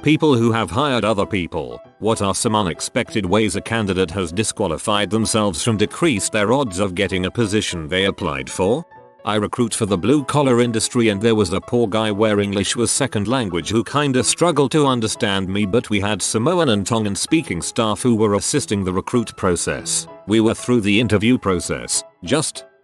People who have hired other people. What are some unexpected ways a candidate has disqualified themselves from decreased their odds of getting a position they applied for? I recruit for the blue collar industry and there was a poor guy where English was second language who kinda struggled to understand me, but we had Samoan and Tongan speaking staff who were assisting the recruit process. We were through the interview process,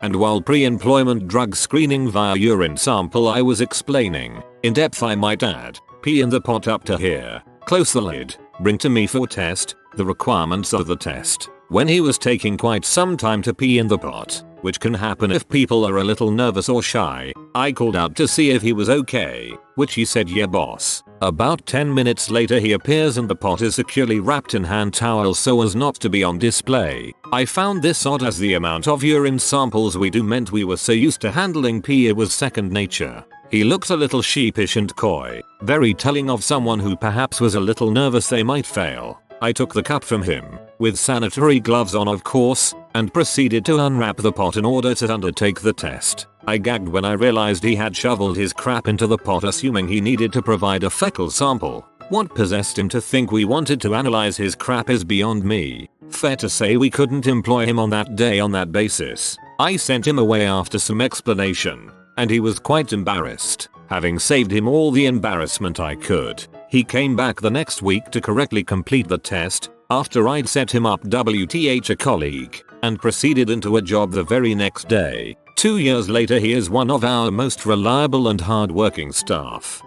and while pre-employment drug screening via urine sample I was explaining, in depth I might add, pee in the pot up to here, close the lid, bring to me for test, the requirements of the test. When he was taking quite some time to pee in the pot, which can happen if people are a little nervous or shy, I called out to see if he was okay, which he said yeah boss. About 10 minutes later he appears and the pot is securely wrapped in hand towels so as not to be on display. I found this odd as the amount of urine samples we do meant we were so used to handling pee it was second nature. He looked a little sheepish and coy, very telling of someone who perhaps was a little nervous they might fail. I took the cup from him, with sanitary gloves on of course, and proceeded to unwrap the pot in order to undertake the test. I gagged when I realized he had shoveled his crap into the pot assuming he needed to provide a fecal sample. What possessed him to think we wanted to analyze his crap is beyond me. Fair to say we couldn't employ him on that day on that basis. I sent him away after some explanation, and he was quite embarrassed. Having saved him all the embarrassment I could, he came back the next week to correctly complete the test, after I'd set him up WTH a colleague, and proceeded into a job the very next day. 2 years later he is one of our most reliable and hard-working staff.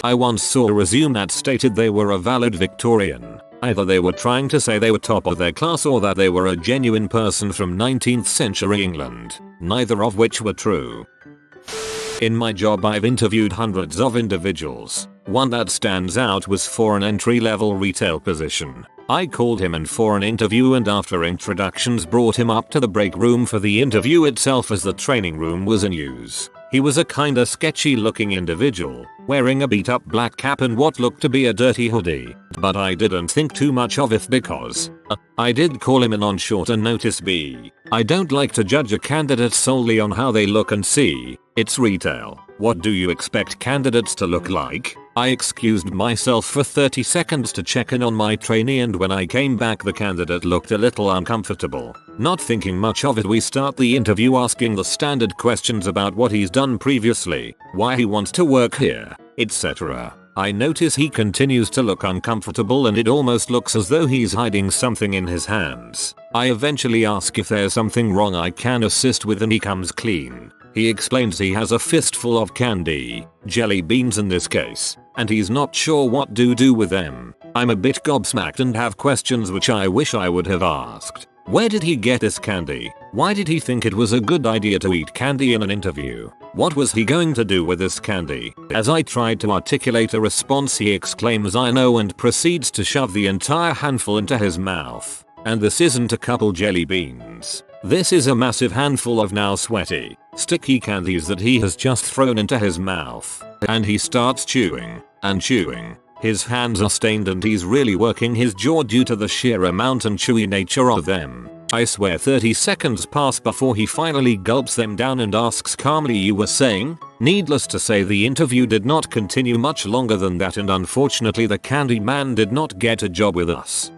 I once saw a resume that stated they were a valid Victorian. Either they were trying to say they were top of their class or that they were a genuine person from 19th century England, neither of which were true. In my job I've interviewed hundreds of individuals. One that stands out was for an entry-level retail position. I called him in for an interview and after introductions brought him up to the break room for the interview itself as the training room was in use. He was a kinda sketchy looking individual, wearing a beat up black cap and what looked to be a dirty hoodie, but I didn't think too much of it because I did call him in on shorter notice. I don't like to judge a candidate solely on how they look and see, it's retail. What do you expect candidates to look like? I excused myself for 30 seconds to check in on my trainee and when I came back the candidate looked a little uncomfortable. Not thinking much of it we start the interview asking the standard questions about what he's done previously, why he wants to work here, etc. I notice he continues to look uncomfortable and it almost looks as though he's hiding something in his hands. I eventually ask if there's something wrong I can assist with and he comes clean. He explains he has a fistful of candy, jelly beans in this case, and he's not sure what to do with them. I'm a bit gobsmacked and have questions which I wish I would have asked. Where did he get this candy? Why did he think it was a good idea to eat candy in an interview? What was he going to do with this candy? As I tried to articulate a response he exclaims I know and proceeds to shove the entire handful into his mouth. And this isn't a couple jelly beans. This is a massive handful of now sweaty, sticky candies that he has just thrown into his mouth. And he starts chewing and chewing. His hands are stained and he's really working his jaw due to the sheer amount and chewy nature of them. I swear 30 seconds pass before he finally gulps them down and asks calmly you were saying? Needless to say the interview did not continue much longer than that and unfortunately the candy man did not get a job with us.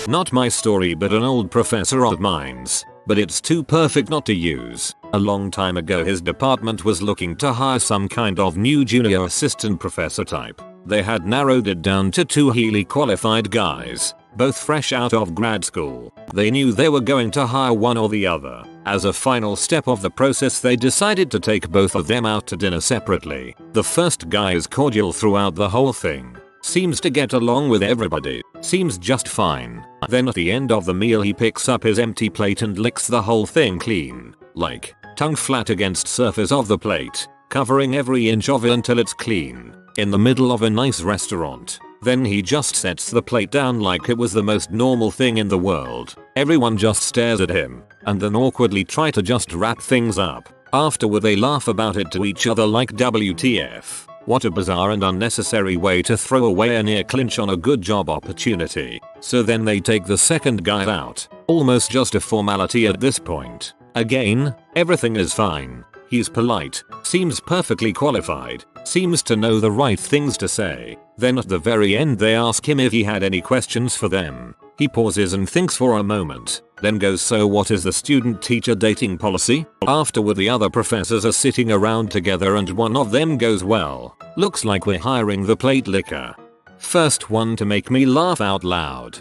Not my story but an old professor of mine's, but it's too perfect not to use. A long time ago his department was looking to hire some kind of new junior assistant professor type. They had narrowed it down to 2 highly qualified guys, both fresh out of grad school. They knew they were going to hire one or the other. As a final step of the process they decided to take both of them out to dinner separately. The first guy is cordial throughout the whole thing. Seems to get along with everybody. Seems just fine. Then at the end of the meal he picks up his empty plate and licks the whole thing clean. Like, tongue flat against surface of the plate, covering every inch of it until it's clean. In the middle of a nice restaurant. Then he just sets the plate down like it was the most normal thing in the world. Everyone just stares at him, and then awkwardly try to just wrap things up. Afterward they laugh about it to each other like WTF. What a bizarre and unnecessary way to throw away a near clinch on a good job opportunity. So then they take the second guy out. Almost just a formality at this point. Again, everything is fine. He's polite, Seems perfectly qualified, seems to know the right things to say. Then at the very end they ask him if he had any questions for them. He pauses and thinks for a moment, then goes, so what is the student-teacher dating policy? Afterward the other professors are sitting around together and one of them goes, well, looks like we're hiring the plate licker. First one to make me laugh out loud.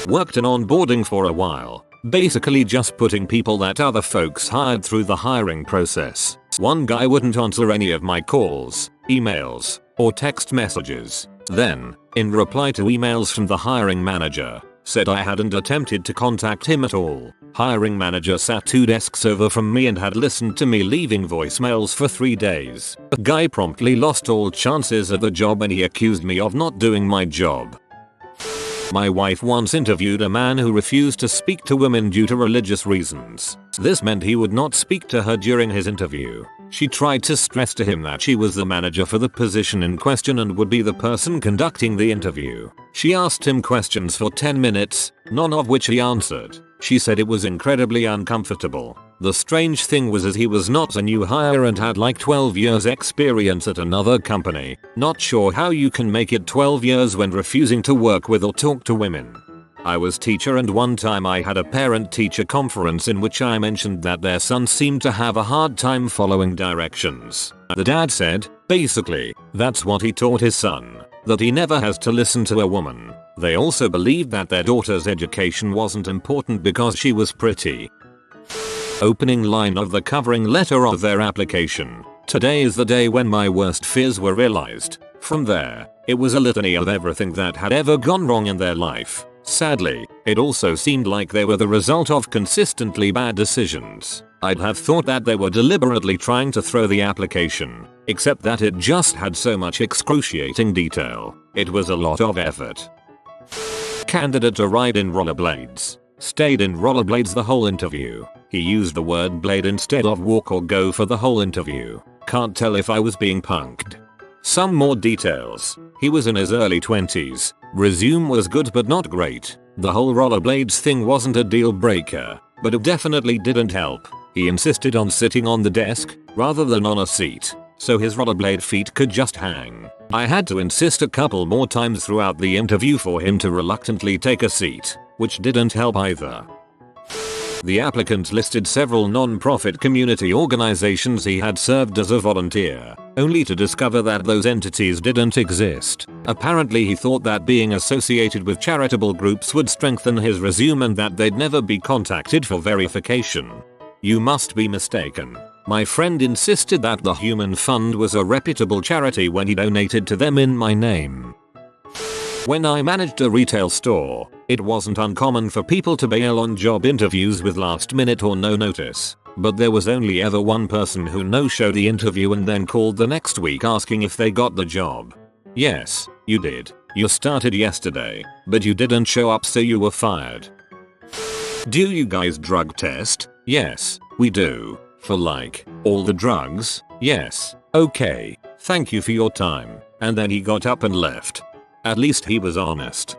Worked in onboarding for a while. Basically just putting people that other folks hired through the hiring process. One guy wouldn't answer any of my calls, emails, or text messages. Then, in reply to emails from the hiring manager, said I hadn't attempted to contact him at all. Hiring manager sat 2 desks over from me and had listened to me leaving voicemails for 3 days. The guy promptly lost all chances at the job and he accused me of not doing my job. My wife once interviewed a man who refused to speak to women due to religious reasons. This meant he would not speak to her during his interview. She tried to stress to him that she was the manager for the position in question and would be the person conducting the interview. She asked him questions for 10 minutes, none of which he answered. She said it was incredibly uncomfortable. The strange thing was as he was not a new hire and had like 12 years experience at another company. Not sure how you can make it 12 years when refusing to work with or talk to women. I was teacher and one time I had a parent-teacher conference in which I mentioned that their son seemed to have a hard time following directions. The dad said, basically, that's what he taught his son, that he never has to listen to a woman. They also believed that their daughter's education wasn't important because she was pretty. Opening line of the covering letter of their application. Today is the day when my worst fears were realized. From there, it was a litany of everything that had ever gone wrong in their life. Sadly, it also seemed like they were the result of consistently bad decisions. I'd have thought that they were deliberately trying to throw the application, except that it just had so much excruciating detail. It was a lot of effort. Candidate to ride in rollerblades. Stayed in rollerblades the whole interview. He used the word blade instead of walk or go for the whole interview. Can't tell if I was being punked. Some more details. He was in his early 20s. Resume was good but not great. The whole rollerblades thing wasn't a deal breaker, but it definitely didn't help. He insisted on sitting on the desk, rather than on a seat, so his rollerblade feet could just hang. I had to insist a couple more times throughout the interview for him to reluctantly take a seat, which didn't help either. The applicant listed several non-profit community organizations he had served as a volunteer, only to discover that those entities didn't exist. Apparently he thought that being associated with charitable groups would strengthen his resume and that they'd never be contacted for verification. You must be mistaken. My friend insisted that the Human Fund was a reputable charity when he donated to them in my name. When I managed a retail store, it wasn't uncommon for people to bail on job interviews with last minute or no notice. But there was only ever one person who no-showed the interview and then called the next week asking if they got the job. Yes, you did. You started yesterday, but you didn't show up so you were fired. Do you guys drug test? Yes, we do. For like, all the drugs? Yes. Okay, thank you for your time. And then he got up and left. At least he was honest.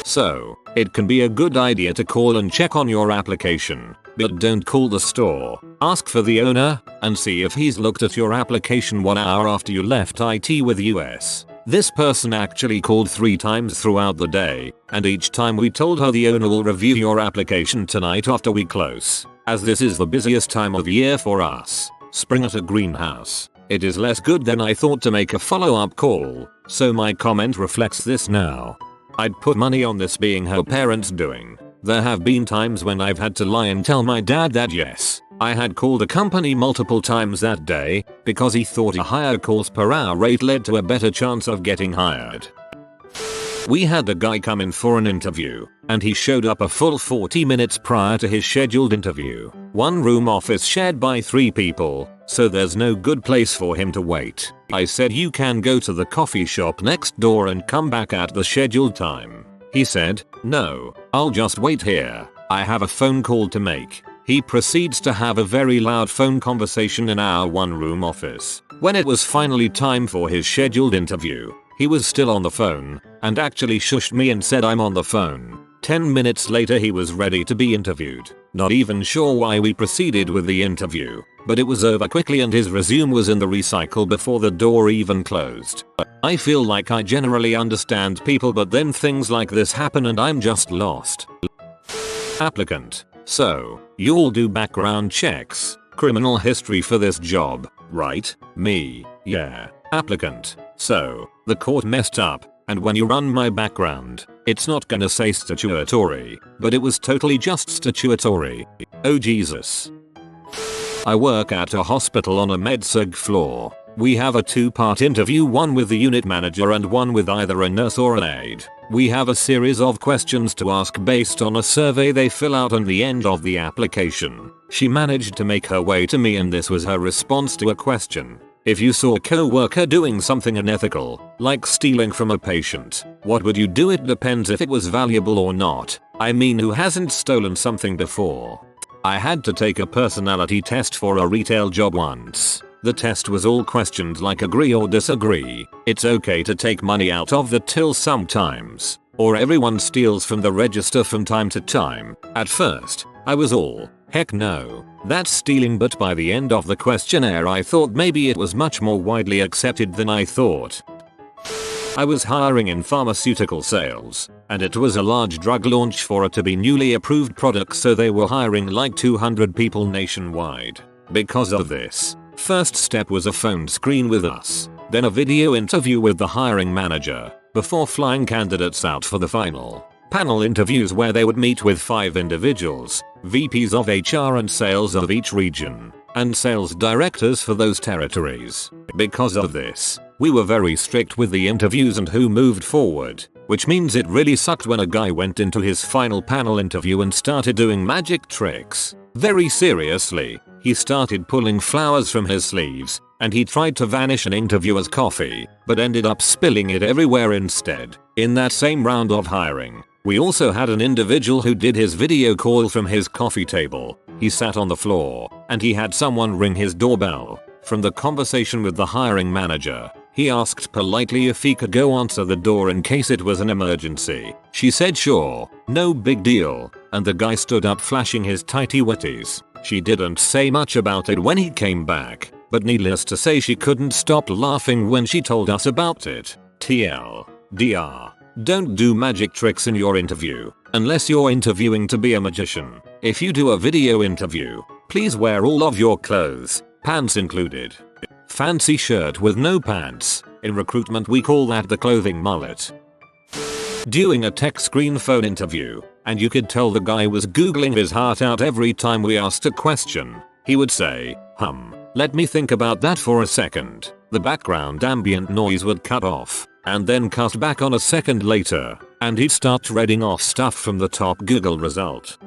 So, it can be a good idea to call and check on your application, but don't call the store. Ask for the owner and see if he's looked at your application 1 hour after you left IT with US. This person actually called 3 times throughout the day, and each time we told her the owner will review your application tonight after we close, as this is the busiest time of year for us. Spring at a greenhouse. It is less good than I thought to make a follow-up call, so my comment reflects this now. I'd put money on this being her parents' doing. There have been times when I've had to lie and tell my dad that yes, I had called a company multiple times that day because he thought a higher calls per hour rate led to a better chance of getting hired. We had a guy come in for an interview, and he showed up a full 40 minutes prior to his scheduled interview. 1-room office shared by 3 people, so there's no good place for him to wait. I said you can go to the coffee shop next door and come back at the scheduled time. He said, no, I'll just wait here. I have a phone call to make. He proceeds to have a very loud phone conversation in our 1-room office. When it was finally time for his scheduled interview, he was still on the phone, and actually shushed me and said I'm on the phone. 10 minutes later he was ready to be interviewed. Not even sure why we proceeded with the interview, but it was over quickly and his resume was in the recycle before the door even closed. I feel like I generally understand people, but then things like this happen and I'm just lost. Applicant: so, you'll do background checks, criminal history for this job, right? Me: yeah. Applicant: so, the court messed up, and when you run my background, it's not gonna say statutory, but it was totally just statutory. Oh Jesus. I work at a hospital on a med-surg floor. We have a 2-part interview, one with the unit manager and one with either a nurse or an aide. We have a series of questions to ask based on a survey they fill out on the end of the application. She managed to make her way to me and this was her response to a question. If you saw a co-worker doing something unethical, like stealing from a patient, what would you do? It depends if it was valuable or not. I mean, who hasn't stolen something before? I had to take a personality test for a retail job once. The test was all questions like agree or disagree, it's okay to take money out of the till sometimes, or everyone steals from the register from time to time. At first, I was all, heck no, that's stealing, but by the end of the questionnaire I thought maybe it was much more widely accepted than I thought. I was hiring in pharmaceutical sales, and it was a large drug launch for a to be newly approved product, so they were hiring like 200 people nationwide. Because of this, first step was a phone screen with us, then a video interview with the hiring manager, before flying candidates out for the final panel interviews where they would meet with 5 individuals, VPs of HR and sales of each region, and sales directors for those territories. Because of this, we were very strict with the interviews and who moved forward, which means it really sucked when a guy went into his final panel interview and started doing magic tricks. Very seriously, he started pulling flowers from his sleeves, and he tried to vanish an interviewer's coffee, but ended up spilling it everywhere instead. In that same round of hiring, we also had an individual who did his video call from his coffee table. He sat on the floor, and he had someone ring his doorbell. From the conversation with the hiring manager, he asked politely if he could go answer the door in case it was an emergency. She said sure, no big deal, and the guy stood up flashing his tighty whities. She didn't say much about it when he came back, but needless to say she couldn't stop laughing when she told us about it. TLDR. Don't do magic tricks in your interview, unless you're interviewing to be a magician. If you do a video interview, please wear all of your clothes, pants included. Fancy shirt with no pants. In recruitment we call that the clothing mullet. Doing a tech screen phone interview, and you could tell the guy was googling his heart out every time we asked a question. He would say, let me think about that for a second. The background ambient noise would cut off, and then cut back on a second later, and he'd start reading off stuff from the top Google result.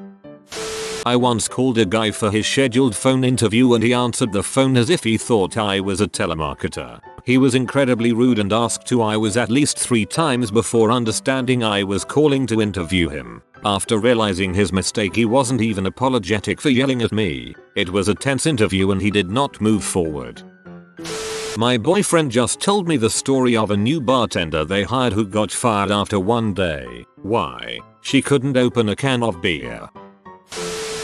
I once called a guy for his scheduled phone interview and he answered the phone as if he thought I was a telemarketer. He was incredibly rude and asked who I was at least 3 times before understanding I was calling to interview him. After realizing his mistake, he wasn't even apologetic for yelling at me. It was a tense interview and he did not move forward. My boyfriend just told me the story of a new bartender they hired who got fired after one day. Why? She couldn't open a can of beer.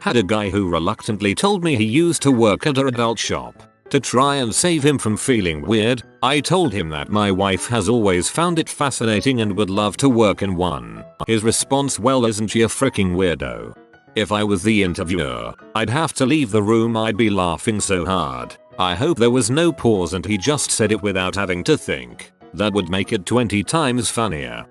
Had a guy who reluctantly told me he used to work at an adult shop. To try and save him from feeling weird, I told him that my wife has always found it fascinating and would love to work in one. His response, well, isn't she a freaking weirdo? If I was the interviewer, I'd have to leave the room. I'd be laughing so hard. I hope there was no pause and he just said it without having to think. That would make it 20 times funnier.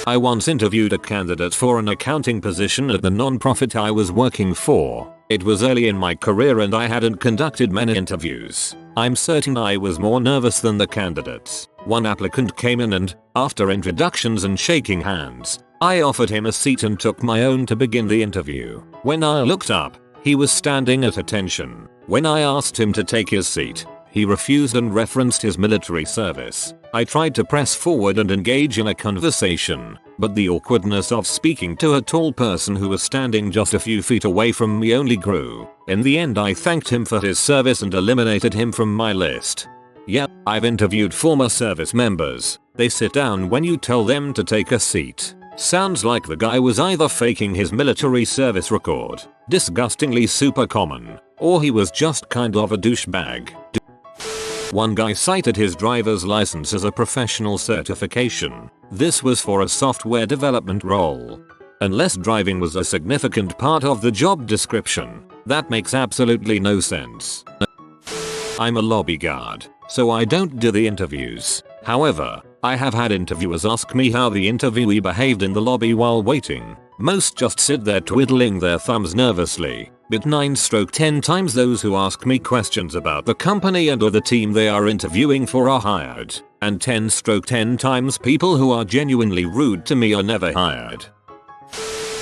I once interviewed a candidate for an accounting position at the non-profit I was working for. It was early in my career and I hadn't conducted many interviews. I'm certain I was more nervous than the candidates. One applicant came in and, after introductions and shaking hands, I offered him a seat and took my own to begin the interview. When I looked up, he was standing at attention. When I asked him to take his seat, he refused and referenced his military service. I tried to press forward and engage in a conversation, but the awkwardness of speaking to a tall person who was standing just a few feet away from me only grew. In the end, I thanked him for his service and eliminated him from my list. Yep, I've interviewed former service members. They sit down when you tell them to take a seat. Sounds like the guy was either faking his military service record, disgustingly super common, or he was just kind of a douchebag. One guy cited his driver's license as a professional certification. This was for a software development role. Unless driving was a significant part of the job description, that makes absolutely no sense. I'm a lobby guard, so I don't do the interviews. However, I have had interviewers ask me how the interviewee behaved in the lobby while waiting. Most just sit there twiddling their thumbs nervously, but 9/10 times those who ask me questions about the company and or the team they are interviewing for are hired, and 10/10 times people who are genuinely rude to me are never hired.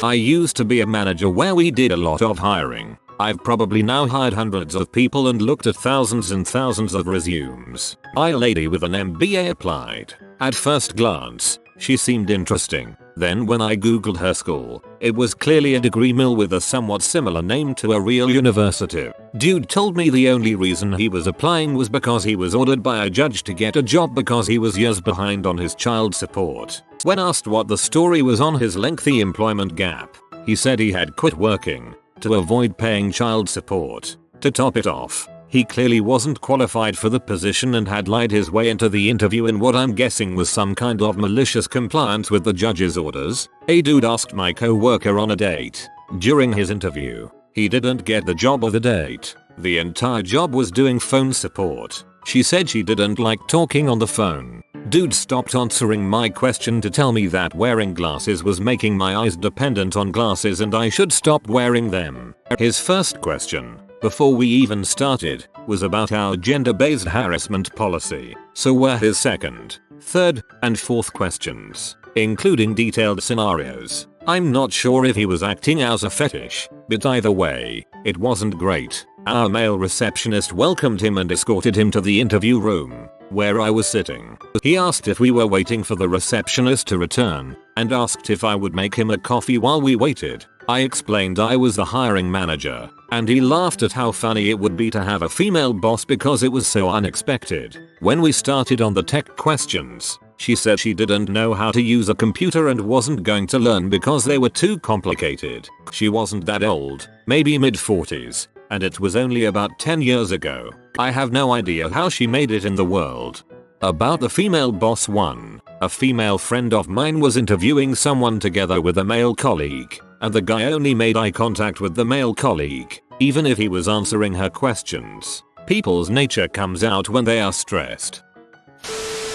I used to be a manager where we did a lot of hiring. I've probably now hired hundreds of people and looked at thousands and thousands of resumes. A lady with an MBA applied. At first glance, she seemed interesting. Then when I googled her school, it was clearly a degree mill with a somewhat similar name to a real university. Dude told me the only reason he was applying was because he was ordered by a judge to get a job because he was years behind on his child support. When asked what the story was on his lengthy employment gap, he said he had quit working to avoid paying child support. To top it off, he clearly wasn't qualified for the position and had lied his way into the interview in what I'm guessing was some kind of malicious compliance with the judge's orders. A dude asked my co-worker on a date. During his interview, he didn't get the job or the date. The entire job was doing phone support. She said she didn't like talking on the phone. Dude stopped answering my question to tell me that wearing glasses was making my eyes dependent on glasses and I should stop wearing them. His first question, before we even started, was about our gender-based harassment policy. So were his second, third, and fourth questions, including detailed scenarios. I'm not sure if he was acting as a fetish, but either way, it wasn't great. Our male receptionist welcomed him and escorted him to the interview room, where I was sitting. He asked if we were waiting for the receptionist to return, and asked if I would make him a coffee while we waited. I explained I was the hiring manager, and he laughed at how funny it would be to have a female boss because it was so unexpected. When we started on the tech questions, she said she didn't know how to use a computer and wasn't going to learn because they were too complicated. She wasn't that old, maybe mid-40s, and it was only about 10 years ago. I have no idea how she made it in the world. About the female boss one, a female friend of mine was interviewing someone together with a male colleague, and the guy only made eye contact with the male colleague, even if he was answering her questions. People's nature comes out when they are stressed.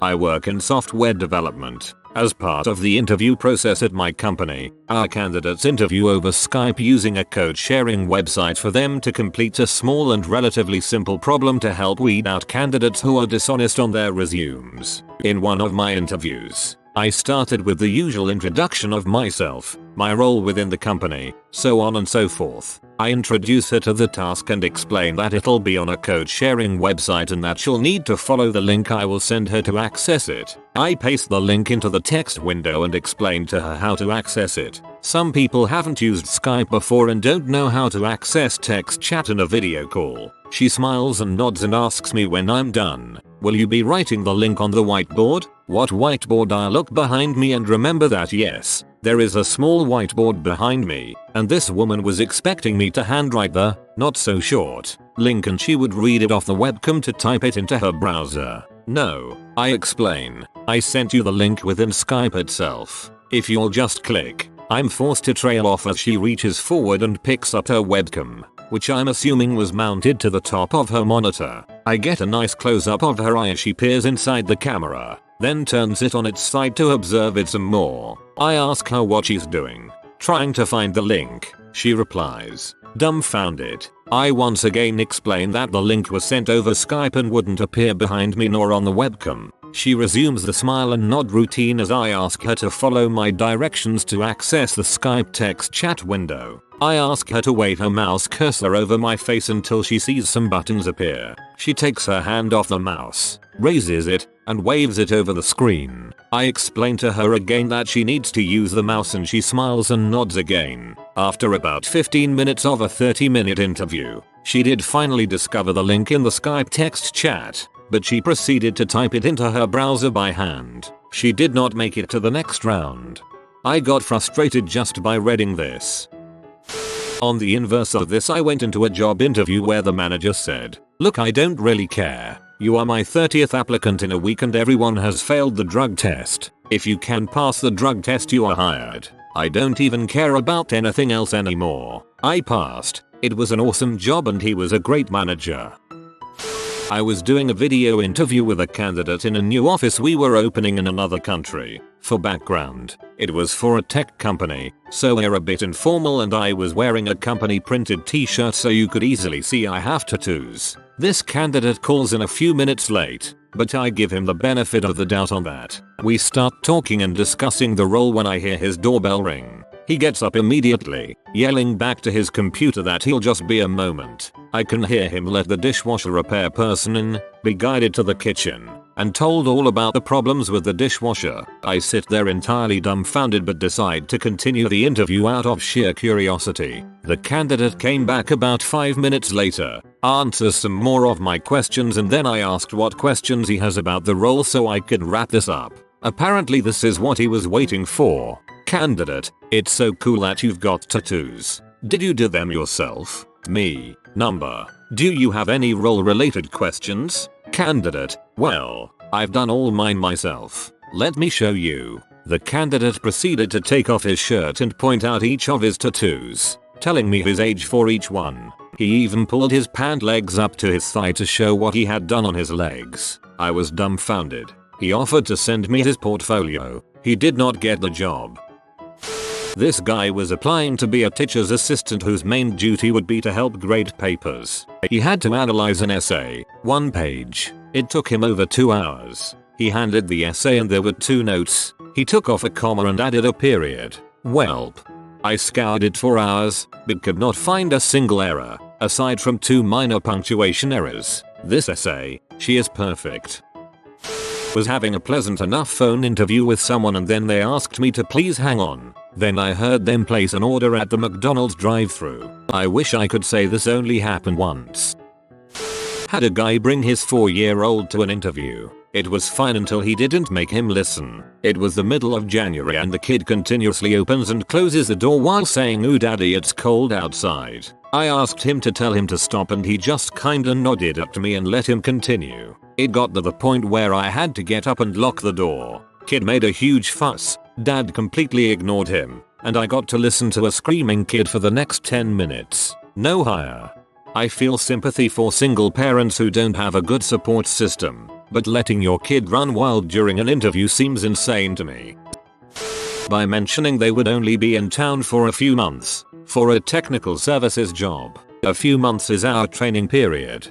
I work in software development. As part of the interview process at my company, our candidates interview over Skype using a code-sharing website for them to complete a small and relatively simple problem to help weed out candidates who are dishonest on their resumes. In one of my interviews, I started with the usual introduction of myself, my role within the company, so on and so forth. I introduce her to the task and explain that it'll be on a code sharing website and that she'll need to follow the link I will send her to access it. I paste the link into the text window and explain to her how to access it. Some people haven't used Skype before and don't know how to access text chat in a video call. She smiles and nods and asks me when I'm done, "Will you be writing the link on the whiteboard?" What whiteboard? I look behind me and remember that yes, there is a small whiteboard behind me, and this woman was expecting me to handwrite the, not so short, link and she would read it off the webcam to type it into her browser. No, I explain, I sent you the link within Skype itself. If you'll just click. I'm forced to trail off as she reaches forward and picks up her webcam, which I'm assuming was mounted to the top of her monitor. I get a nice close-up of her eye as she peers inside the camera, then turns it on its side to observe it some more. I ask her what she's doing. Trying to find the link, she replies, dumbfounded. I once again explain that the link was sent over Skype and wouldn't appear behind me nor on the webcam. She resumes the smile and nod routine as I ask her to follow my directions to access the Skype text chat window. I ask her to wave her mouse cursor over my face until she sees some buttons appear. She takes her hand off the mouse, raises it, and waves it over the screen. I explain to her again that she needs to use the mouse and she smiles and nods again. After about 15 minutes of a 30-minute interview, she did finally discover the link in the Skype text chat, but she proceeded to type it into her browser by hand. She did not make it to the next round. I got frustrated just by reading this. On the inverse of this, I went into a job interview where the manager said, "Look, I don't really care. You are my 30th applicant in a week and everyone has failed the drug test. If you can pass the drug test, you are hired. I don't even care about anything else anymore." I passed. It was an awesome job and he was a great manager. I was doing a video interview with a candidate in a new office we were opening in another country. For background, it was for a tech company, so we're a bit informal and I was wearing a company printed t-shirt so you could easily see I have tattoos. This candidate calls in a few minutes late, but I give him the benefit of the doubt on that. We start talking and discussing the role when I hear his doorbell ring. He gets up immediately, yelling back to his computer that he'll just be a moment. I can hear him let the dishwasher repair person in, be guided to the kitchen, and told all about the problems with the dishwasher. I sit there entirely dumbfounded but decide to continue the interview out of sheer curiosity. The candidate came back about 5 minutes later, answers some more of my questions, and then I asked what questions he has about the role so I could wrap this up. Apparently this is what he was waiting for. Candidate: "It's so cool that you've got tattoos. Did you do them yourself?" Me: "Number: Do you have any role related questions?" Candidate: "Well, I've done all mine myself. Let me show you." The candidate proceeded to take off his shirt and point out each of his tattoos, telling me his age for each one. He even pulled his pant legs up to his thigh to show what he had done on his legs. I was dumbfounded. He offered to send me his portfolio. He did not get the job. This guy was applying to be a teacher's assistant whose main duty would be to help grade papers. He had to analyze an essay, 1 page. It took him over 2 hours. He handed the essay and there were 2 notes. He took off a comma and added a period. Welp. I scoured it for hours, but could not find a single error, aside from 2 minor punctuation errors. This essay, "She is perfect," was having a pleasant enough phone interview with someone and then they asked me to please hang on. Then I heard them place an order at the McDonald's drive-thru. I wish I could say this only happened once. Had a guy bring his 4-year-old to an interview. It was fine until he didn't make him listen. It was the middle of January and the kid continuously opens and closes the door while saying, "Ooh daddy, it's cold outside." I asked him to tell him to stop and he just kinda nodded at me and let him continue. It got to the point where I had to get up and lock the door. Kid made a huge fuss. Dad completely ignored him, and I got to listen to a screaming kid for the next 10 minutes. No higher. I feel sympathy for single parents who don't have a good support system, but letting your kid run wild during an interview seems insane to me. By mentioning they would only be in town for a few months, for a technical services job. A few months is our training period.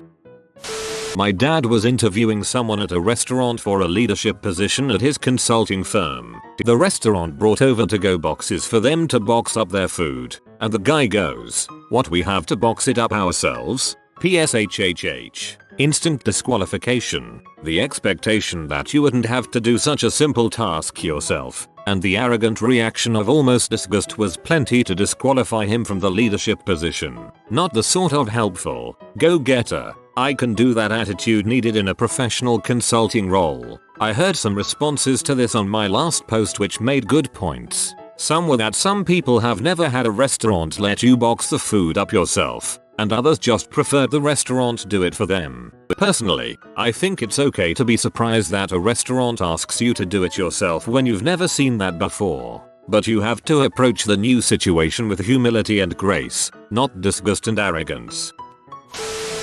My dad was interviewing someone at a restaurant for a leadership position at his consulting firm. The restaurant brought over to-go boxes for them to box up their food, and the guy goes, "What, we have to box it up ourselves?" PSHHH. Instant disqualification. The expectation that you wouldn't have to do such a simple task yourself, and the arrogant reaction of almost disgust was plenty to disqualify him from the leadership position. Not the sort of helpful, go-getter, "I can do that" attitude needed in a professional consulting role. I heard some responses to this on my last post which made good points. Some were that some people have never had a restaurant let you box the food up yourself, and others just preferred the restaurant do it for them. Personally, I think it's okay to be surprised that a restaurant asks you to do it yourself when you've never seen that before. But you have to approach the new situation with humility and grace, not disgust and arrogance.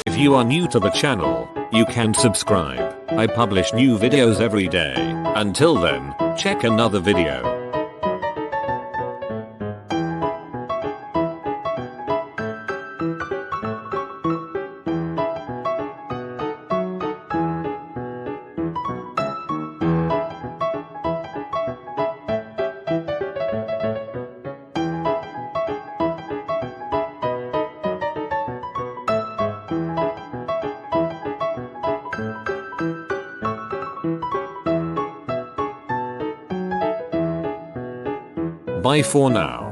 If you are new to the channel, you can subscribe. I publish new videos every day. Until then, check another video. Bye for now.